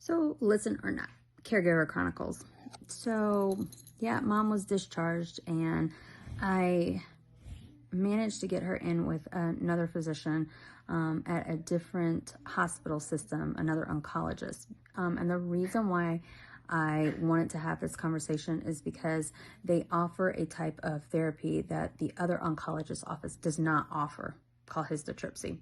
So listen or not, Caregiver Chronicles. So yeah, mom was discharged and I managed to get her in with another physician at a different hospital system, another oncologist. And the reason why I wanted to have this conversation is because they offer a type of therapy that the other oncologist office does not offer, called Histotripsy.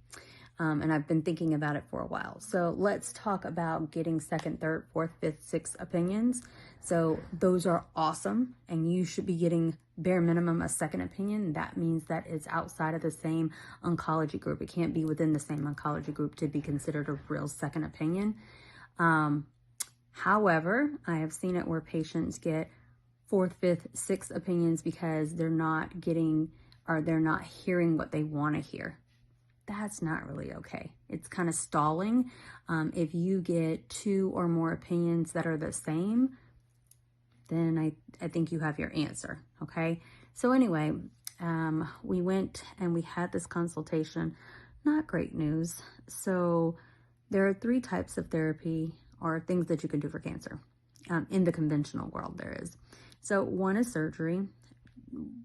And I've been thinking about it for a while. So let's talk about getting second, third, fourth, fifth, sixth opinions. So those are awesome. And you should be getting bare minimum a second opinion. That means that it's outside of the same oncology group. It can't be within the same oncology group to be considered a real second opinion. However, I have seen it where patients get fourth, fifth, sixth opinions because they're not getting, or they're not hearing what they want to hear. That's not really okay. It's kind of stalling. If you get two or more opinions that are the same, then I think you have your answer, okay? So anyway, we went and we had this consultation. Not great news. So there are 3 types of therapy or things that you can do for cancer. In the conventional world there is. So one is surgery.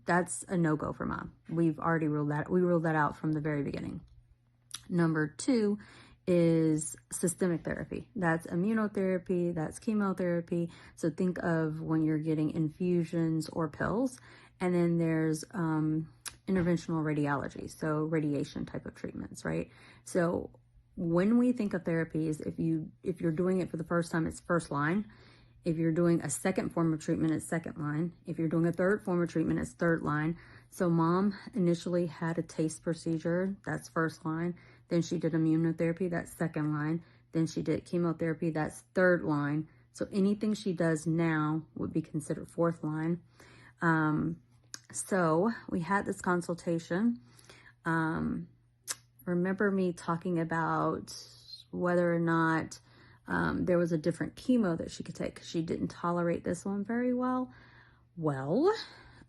That's a no-go for mom. We've already ruled that out from the very beginning. Number 2 is systemic therapy. That's immunotherapy, that's chemotherapy. So think of when you're getting infusions or pills. And then there's interventional radiology, so radiation type of treatments, right? So when we think of therapies, if you're doing it for the first time, it's first line. If you're doing a second form of treatment, it's second line. If you're doing a third form of treatment, it's third line. So mom initially had a taste procedure, that's first line. Then she did immunotherapy, that's second line. Then she did chemotherapy, that's third line. So anything she does now would be considered fourth line. So we had this consultation. Remember me talking about whether or not there was a different chemo that she could take because she didn't tolerate this one very well. Well,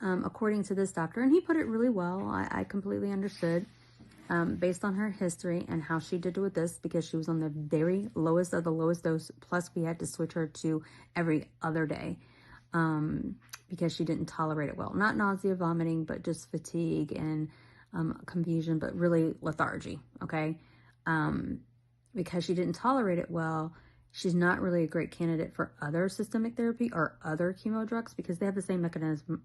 according to this doctor, and he put it really well, I completely understood. Based on her history and how she did with this, because she was on the very lowest of the lowest dose, plus we had to switch her to every other day because she didn't tolerate it well. Not nausea, vomiting, but just fatigue and confusion, but really lethargy, okay? Because she didn't tolerate it well, she's not really a great candidate for other systemic therapy or other chemo drugs because they have the same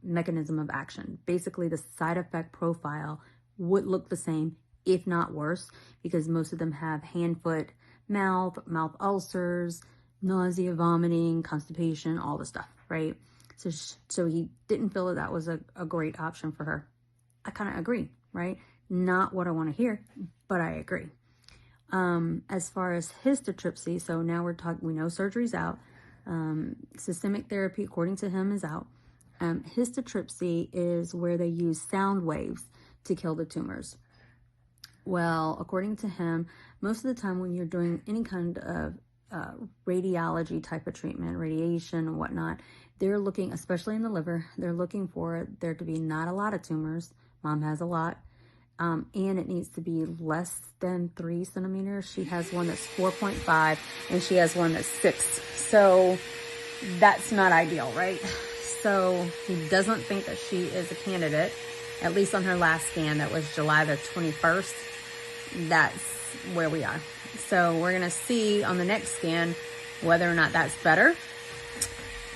mechanism of action. Basically, the side effect profile would look the same, if not worse, because most of them have hand, foot, mouth ulcers, nausea, vomiting, constipation, all the stuff, right? So he didn't feel that was a great option for her. I kind of agree, right? Not what I want to hear, but I agree. As far as histotripsy, so now we know surgery's out. Systemic therapy, according to him, is out. Histotripsy is where they use sound waves to kill the tumors. Well, according to him, most of the time when you're doing any kind of radiology type of treatment, radiation and whatnot, they're looking, especially in the liver, they're looking for there to be not a lot of tumors. Mom has a lot. And it needs to be less than 3 centimeters. She has one that's 4.5 and she has one that's 6. So that's not ideal, right? So he doesn't think that she is a candidate, at least on her last scan. That was July the 21st. That's where we are. So we're going to see on the next scan whether or not that's better.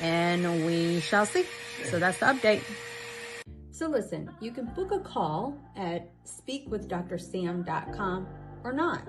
And we shall see. So that's the update. So listen, you can book a call at speakwithdrsam.com or not.